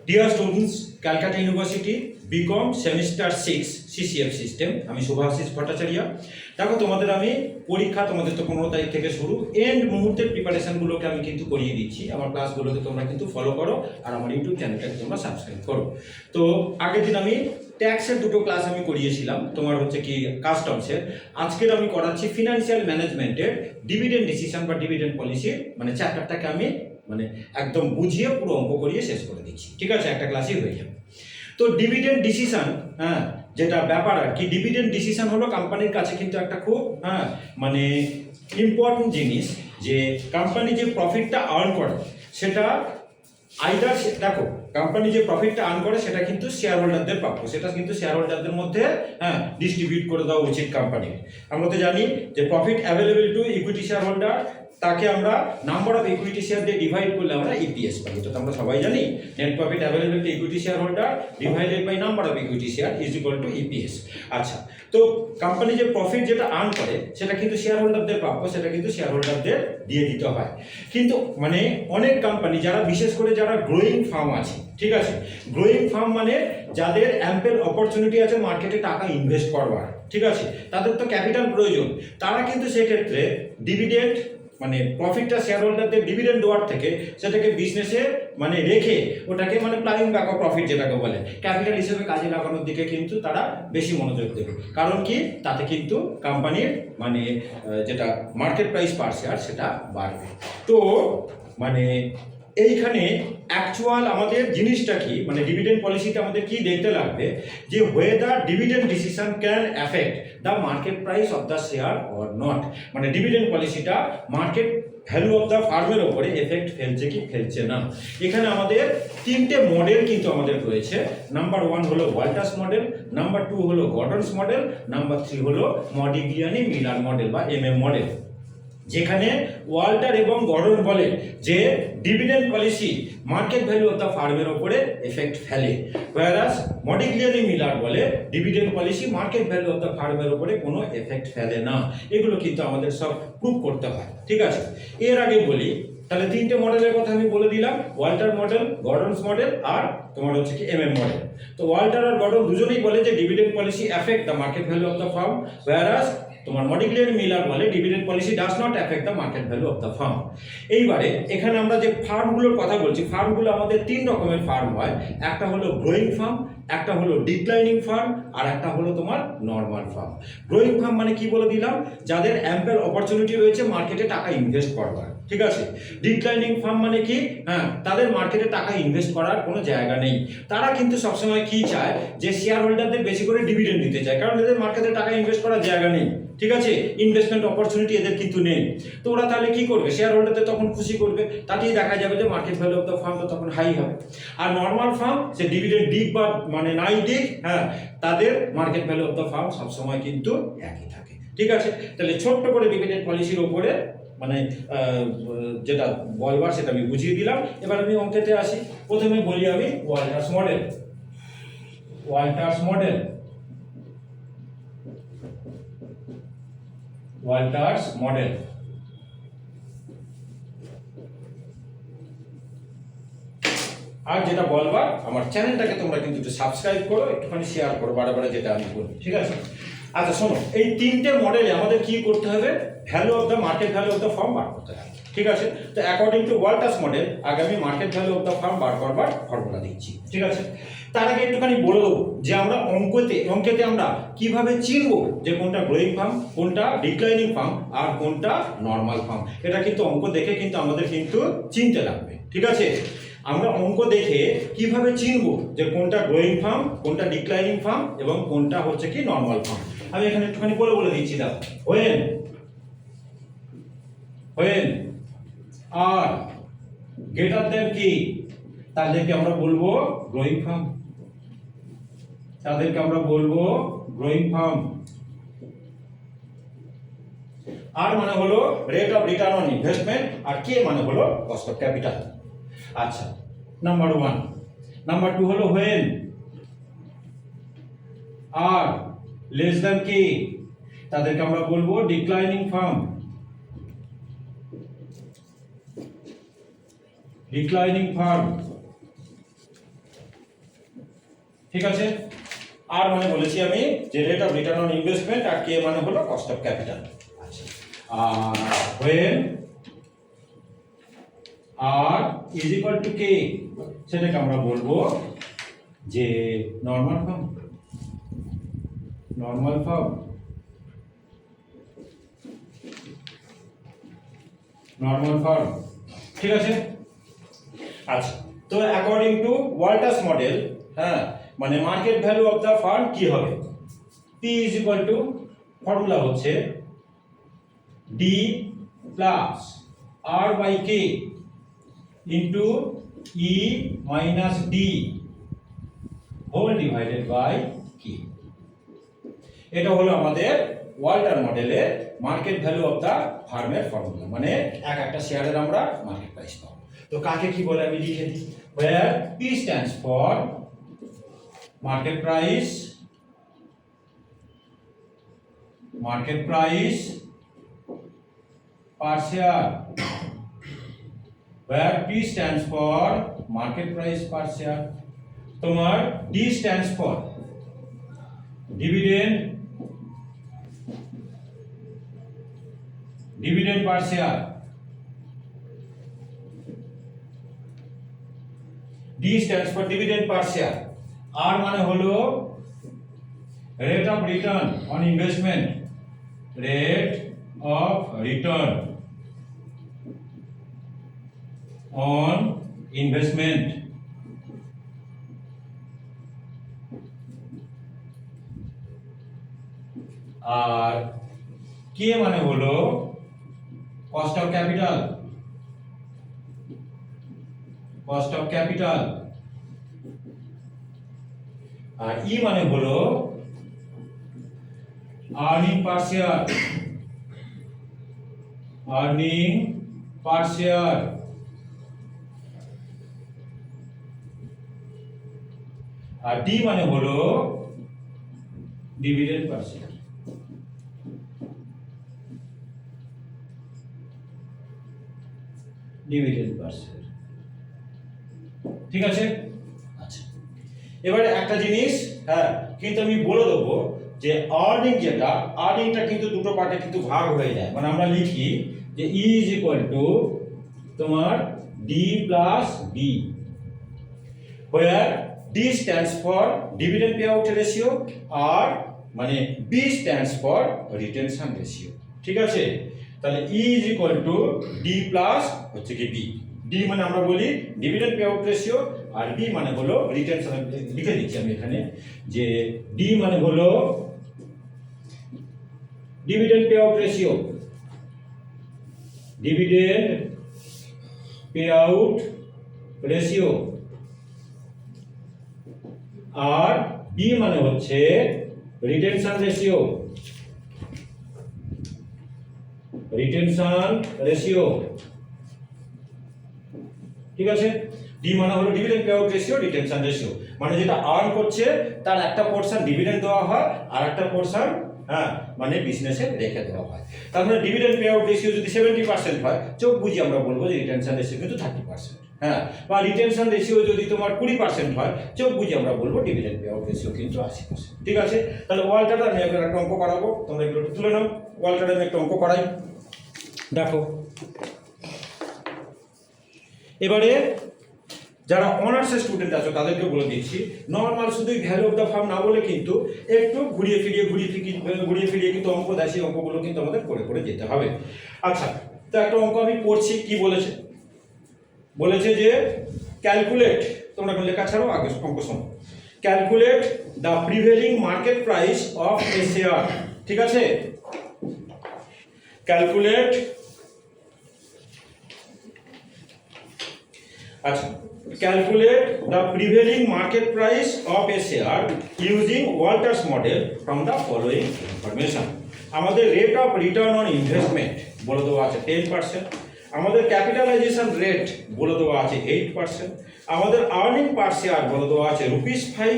Deer students, Calcutta university BCom semester 6 CCF system, আমি শুভাশিস ভট্টাচার্য। দেখো, তোমাদের আমি পরীক্ষা তোমাদের তো 15 তারিখ থেকে শুরু, এন্ড মুহূর্তের প্রিপারেশনগুলোকে আমি কিন্তু করিয়ে দিচ্ছি। আমার ক্লাসগুলোকে তোমরা কিন্তু ফলো করো আর আমার ইউটিউব চ্যানেলটাকে তোমরা সাবস্ক্রাইব করো। তো আগের দিন আমি ট্যাক্সের দুটো ক্লাস আমি করিয়েছিলাম, তোমার হচ্ছে কি কাস্টমসের। আজকের আমি করাচ্ছি ফিনান্সিয়াল ম্যানেজমেন্টের ডিভিডেন্ড ডিসিশন বা ডিভিডেন্ড পলিসির মানে চ্যাপ্টারটাকে আমি মানে একদম বুঝিয়ে পুরো অঙ্ক করিয়ে শেষ করে দিচ্ছি। ঠিক আছে, একটা ক্লাসই হয়ে যাবে। তো ডিভিডেন্ড ডিসিশন, হ্যাঁ, যেটা ব্যাপার আর কি, ডিভিডেন্ড ডিসিশন হলো কোম্পানির কাছে কিন্তু একটা খুব মানে ইম্পর্টেন্ট জিনিস, যে কোম্পানি যে প্রফিটটা আর্ন করে সেটা আইদার, দেখো, কোম্পানি যে প্রফিটটা আর্ন করে সেটা কিন্তু শেয়ার হোল্ডারদের প্রাপ্য, সেটা কিন্তু শেয়ার হোল্ডারদের মধ্যে ডিস্ট্রিবিউট করে দেওয়া উচিত কোম্পানির। আমরা তো জানি যে profit available to equity share holder, তাকে আমরা নাম্বার অফ ইকুইটি শেয়ার দিয়ে ডিভাইড করলে আমরা ইপিএস পাই। তো আমরা সবাই জানি net profit available to equity share holder divided by number of equity share is equal to EPS. আচ্ছা, তো কোম্পানি যে প্রফিট যেটা আর্ন করে সেটা কিন্তু শেয়ার হোল্ডারদের প্রাপ্য, সেটা কিন্তু শেয়ার হোল্ডারদের দিয়ে দিতে হয়। কিন্তু মানে অনেক কোম্পানি, যারা বিশেষ করে যারা গ্রোয়িং ফার্ম আছে, ঠিক আছে, গ্রোয়িং ফার্ম মানে যাদের অ্যাম্পেল অপরচুনিটি আছে মার্কেটে টাকা ইনভেস্ট করবার, ঠিক আছে, তাদের তো ক্যাপিটাল প্রয়োজন, তারা কিন্তু সেক্ষেত্রে ডিভিডেন্ড মানে প্রফিটটা শেয়ার হোল্ডারদের ডিভিডেন্ড দেওয়ার থেকে সেটাকে বিজনেসে মানে রেখে ওটাকে মানে প্লাইং ব্যাক অফ প্রফিট যেটাকে বলে ক্যাপিটাল হিসেবে কাজে লাগানোর দিকে কিন্তু তারা বেশি মনোযোগ দেবে। কারণ কি, তাতে কিন্তু কোম্পানির মানে যেটা মার্কেট প্রাইস পার শেয়ার সেটা বাড়বে। তো মানে এইখানে অ্যাকচুয়াল আমাদের জিনিসটা কি, মানে ডিভিডেন্ড পলিসিতে আমাদের কি দেখতে লাগবে, যে whether dividend decision can affect the market price of the share or not. মানে ডিভিডেন্ড পলিসিটা মার্কেট ভ্যালু অফ দ্য ফার্মের ওপরে এফেক্ট ফেলছে কি ফেলছে না। এখানে আমাদের তিনটে মডেল কিন্তু আমাদের রয়েছে। নাম্বার 1 হলো ওয়াল্টার্স মডেল, নাম্বার 2 হলো গর্ডনস মডেল, নাম্বার 3 হলো মডিগ্লিয়ানি মিলার মডেল বা এমএম মডেল। যেখানে ওয়াল্টার এবং গর্ডন বলে যে dividend policy market value of the ফার্মের ওপরে এফেক্ট ফেলে, whereas মডিগ্লিয়ানি মিলার বলে dividend policy market value of the ফার্মের ওপরে কোনো এফেক্ট ফেলে না। এগুলো কিন্তু আমাদের সব প্রুভ করতে হয়, ঠিক আছে। এর আগে বলি, তাহলে তিনটে মডেলের কথা আমি বলে দিলাম, ওয়াল্টার মডেল, গর্ডনস মডেল আর তোমার হচ্ছে কি এমএম মডেল। তো ওয়াল্টার আর গর্ডন দুজনেই বলে যে dividend policy effect the market value of the farm, whereas তোমার মডিগ্লিয়ানি মিলার বলে dividend policy does not effect the market value of the farm. এইবারে এখানে আমরা যে ফার্মগুলোর কথা বলছি, ফার্মগুলো আমাদের তিন রকমের ফার্ম হয়। একটা হলো গ্রোয়িং ফার্ম, একটা হলো ডিক্লাইনিং ফার্ম, আর একটা হলো তোমার নর্মাল ফার্ম। গ্রোয়িং ফার্ম মানে কি বলে দিলাম, যাদের অ্যাম্পেল অপরচুনিটি রয়েছে মার্কেটে টাকা ইনভেস্ট করবার, ঠিক আছে। ডিক্লাইনিং ফার্ম মানে কি, তাদের মার্কেটে টাকা ইনভেস্ট করার কোনো জায়গা নেই। তারা কিন্তু সবসময় কি চায়, যে শেয়ার হোল্ডারদের বেশি করে ডিভিডেন্ড দিতে চায়, কারণ এদের মার্কেটে টাকা ইনভেস্ট করার জায়গা নেই, ঠিক আছে, ইনভেস্টমেন্ট অপরচুনিটি এদের কিন্তু নেই। তো ওরা তাহলে কি করবে, শেয়ার হোল্ডারদের তখন খুশি করবে, তাতেই দেখা যাবে যে মার্কেট ভ্যালু অফ দ্য ফার্মটা তখন হাই হবে। আর নর্মাল ফার্ম, সে ডিভিডেন্ড দিক বা মানে নাই দিক, তাদের market value of the farm সবসময় কিন্তু একই থাকে, ঠিক আছে। তাহলে ছোট্ট করে ডিভিডেন্ড পলিসির ওপরে মানে যেটা বলবার সেটা আমি বুঝিয়ে দিলাম। এবার আমি অঙ্কেতে আসি। প্রথমে বলি আমি Walter's model. Walter's model, Walter's model. আর যেটা বলবার, আমার চ্যানেলটাকে তোমরা কিন্তু একটু সাবস্ক্রাইব করো, একটুখানি শেয়ার করো বারে যেটা আমি বলি, ঠিক আছে। আচ্ছা শোনো, এই তিনটে মডেলে আমাদের কি করতে হবে, value of the market value of the firm বার করতে হবে, ঠিক আছে। তো অ্যাকর্ডিং টু ওয়াল্টার্স মডেল আগে আমি market value of the firm বার করবার ফর্মুলা দিচ্ছি, ঠিক আছে। তার আগে একটুখানি বলে দেবো যে আমরা অঙ্কেতে আমরা কিভাবে চিনবো যে কোনটা গ্রোয়িং ফার্ম, কোনটা ডিক্লাইনিং ফার্ম, আর কোনটা নর্মাল ফার্ম। এটা কিন্তু অঙ্ক দেখে কিন্তু আমাদের কিন্তু চিনতে লাগবে, ঠিক আছে। আমরা অঙ্ক দেখে কিভাবে চিনবো যে কোনটা গ্রোয়িং ফার্ম, কোনটা ডিক্লাইনিং ফার্ম এবং কোনটা হচ্ছে কি নর্মাল ফার্ম। আমি এখানে একটুখানি বলে দিচ্ছি। দাও, when আর গ্রেটার দেন কি, তাদেরকে আমরা বলবো গ্রোয়িং ফার্ম, তাদেরকে আমরা বলবো গ্রোয়িং ফার্ম। আর মানে হলো rate of return on investment, আর কে মানে হলো কস্ট অফ ক্যাপিটাল। আচ্ছা, নাম্বার 1। নাম্বার 2 হলো when আর লেস দ্যান কি, তাদেরকে আমরা বলবো ডিক্লাইনিং ফার্ম, ডিক্লাইনিং ফার্ম। ঠিক আছে। আর মানে বলেছি আমি যে rate of return on investment, আর কে মানে হলো কস্ট অফ ক্যাপিটাল। আচ্ছা, আর when r is equal to k, সেটাকে আমরা বলবো যে normal form, normal form, normal form. ঠিক আছে। আচ্ছা, তো অ্যাকর্ডিং টু ওয়াল্টাস মডেল, হ্যাঁ, মানে market value of the firm কি হবে? P is equal to, formula হচ্ছে D plus R by K into E minus D whole divided by K। এটা হলো আমাদের ওয়াল্টার মডেলের মার্কেট ভ্যালু অফ দ্য ফার্মের ফর্মুলা, মানে এক একটা শেয়ারের আমরা মার্কেট প্রাইস পাবো। তো কাকে কি বলে আমি লিখে দিই, where P stands for market price, market price per share, where P stands for market price per share, তোমার D stands for dividend, dividend per share, D stands for dividend per share, R মানে হলো rate of return on investment, rate of return on investment, R K মানে হলো cost of capital, cost of capital, R E মানে হলো earning per share, earning per share, আর D মানে হলো dividend per share। Dividend পার share. ঠিক আছে। আচ্ছা, এবারে একটা জিনিস, হ্যাঁ, কিন্তু আমি বলে দেবো যে আর্নিং, যেটা আর্নিংটা কিন্তু দুটো পার্টে কিন্তু ভাগ হয়ে যায়, মানে আমরা লিখি যে ই ইজ ইকুয়াল টু তোমার D plus B, where D stands for dividend payout ratio, আর মানে B stands for retention ratio। ঠিক আছে, তাহলে E is equal to D plus হচ্ছে কি B, D মানে আমরা বলি ডিভিডেন্ড পেআউট রেশিও, আর B মানে হলো রিটেনশন। লিখে দিচ্ছি আমি এখানে যে D মানে হলো dividend payout ratio, dividend payout ratio, আর B মানে হচ্ছে রিটেনশন রেশিও, রিটেনশন রেশিও। ঠিক আছে, ডি মানে হলো dividend payout ratio, retention ratio, মানে যেটা আর্ন করছে তার একটা পোরশন ডিভিডেন্ড দেওয়া হয়, আর একটা পোরশন, হ্যাঁ, মানে বিজনেসে রেখে দেওয়া হয়। তার মানে ডিভিডেন্ড পেআউট রেশিও যদি 70% হয়, চোখ বুঝি আমরা বলবো যে রিটেনশন রেশিও কিন্তু 30%, হ্যাঁ, বা রিটেনশন রেশিও যদি তোমার 20% হয়, চোখ বুঝি আমরা বলবো ডিভিডেন্ড পেআউট রেশিও কিন্তু 80%। ঠিক আছে, তাহলে ওয়ালটারে আমি একটা অঙ্ক করাবো, তোমরা এগুলো তুলে নাও। ওয়ালটারে আমি একটা অঙ্ক করাই, দেখো। এবারে যারা অনার্সের স্টুডেন্ট আছো তাদেরকে বলে দিচ্ছি, নর্মাল শুধুই ভ্যালু অফ দ্য ফার্ম না বলে কিন্তু একটু ঘুরিয়ে ফিরিয়ে কিন্তু অঙ্ক দেয়, সেই অঙ্কগুলো কিন্তু আমাদের করে যেতে হবে। আচ্ছা, তো একটা অঙ্ক আমি পড়ছি, কি বলেছে? বলেছে যে ক্যালকুলেট, তোমরা লেখা ছাড়ো, আগে অঙ্ক শোনো। Calculate the prevailing market price of A share. ঠিক আছে, ক্যালকুলেট, আচ্ছা, calculate the prevailing market price of a share using Walters model from the following information। আমাদের rate of return on investment বলে দেওয়া আছে 10%, আমাদের ক্যাপিটালাইজেশন রেট বলে দেওয়া আছে 8%, আমাদের আর্নিং পার শেয়ার বলে দেওয়া আছে ₹5,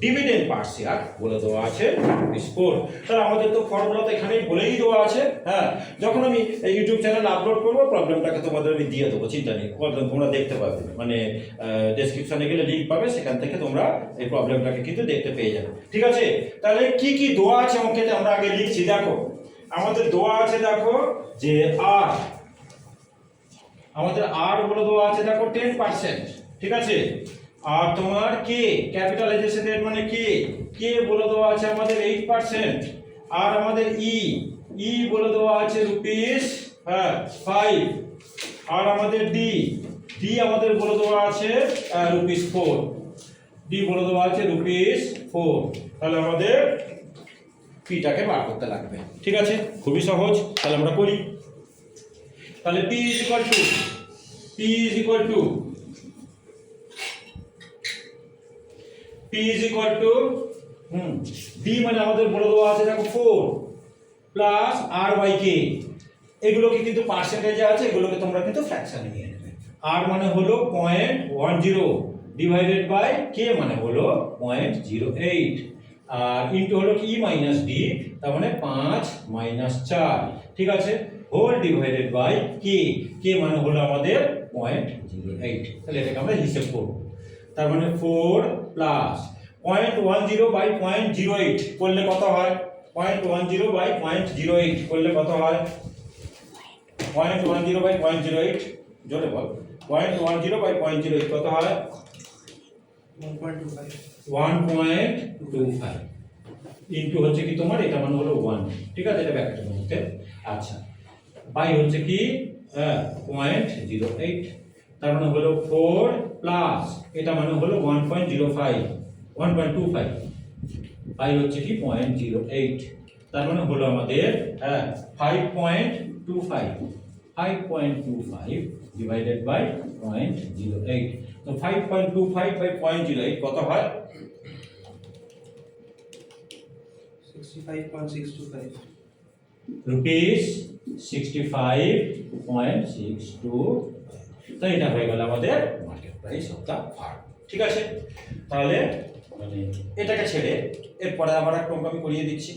ডিভিডেন্ড পার শেয়ার বলে দেওয়া আছে ₹4। তাহলে আমাদের তো ফর্মুলা তো এখানেই বলেই দেওয়া আছে। হ্যাঁ, যখন আমি এই ইউটিউব চ্যানেল আপলোড করবো প্রবলেমটাকে তোমাদের আমি দিয়ে দেবো, চিন্তা নেই, প্রবলেম তোমরা দেখতে পাবে, মানে ডেসক্রিপশনে গেলে লিঙ্ক পাবে, সেখান থেকে তোমরা এই প্রবলেমটাকে কিন্তু দেখতে পেয়ে যাবে। ঠিক আছে, তাহলে কি কি দেওয়া আছে অঙ্কেতে আমরা আগে লিখছি। দেখো আমাদের দেওয়া আছে, দেখো যে আর আমাদের আর বলে দেওয়া আছে, দেখো 10%। ঠিক আছে, আর তোমার কে ক্যাপিটালাইজেশন রেট মানে কে বলে দেওয়া আছে আমাদের 8%, আর আমাদের ই বলে দেওয়া আছে ₹5, আর আমাদের ডি আমাদের বলে দেওয়া আছে ₹4, ডি বলে দেওয়া আছে ₹4। তাহলে আমাদের পিটাকে বার করতে লাগবে। ঠিক আছে, খুবই সহজ, তাহলে আমরা করি। তাহলে P is equal D মানে আমাদের বলে দেওয়া আছে, দেখো 4 প্লাস আর বাই কে, এগুলোকে কিন্তু পার্সেন্টেজে আছে, এগুলোকে তোমরা কিন্তু ফ্র্যাকশনে নিয়ে নেবে। আর মানে হলো 0.10 ডিভাইডেড বাই কে মানে হলো 0.08, আর ইনটু হলো কি মাইনাস ডি, তার মানে 5 - 4। ঠিক আছে, হোল ডিভাইডেড বাই কে মানে হলো আমাদের 0.08। তাহলে এটাকে আমরা হিসাব করব। তার মানে 4 প্লাস 0.10 বাই 0.08 করলে কত হয়? 0.10 বাই 0.08 করলে কত হয়? 0.10 বাই 0.08, জোরে বল। 0.10 বাই 0.08 কত হয়? 1.25 ইনটু হচ্ছে কি তোমার, এটা মানে হলো 1। ঠিক আছে, এটা ব্যাকেটের মধ্যে। আচ্ছা, বাই হচ্ছে কি 0.08, তার মানে হলো 4 প্লাস এটা মানে হলো 1.25, বাই হচ্ছে কি 0.08, তার মানে হলো আমাদের 5.25 ডিভাইডেড বাই 0.08। তো 5.25 বাই 0.08 কত হয়? 65.625 রুপিস 65.62। তো এটা হয়ে গেল আমাদের market price of the firm. ঠিক আছে, তাহলে মানে এটাকে ছেড়ে এরপরে আবার একটা অঙ্ক আমি করিয়ে দিচ্ছি।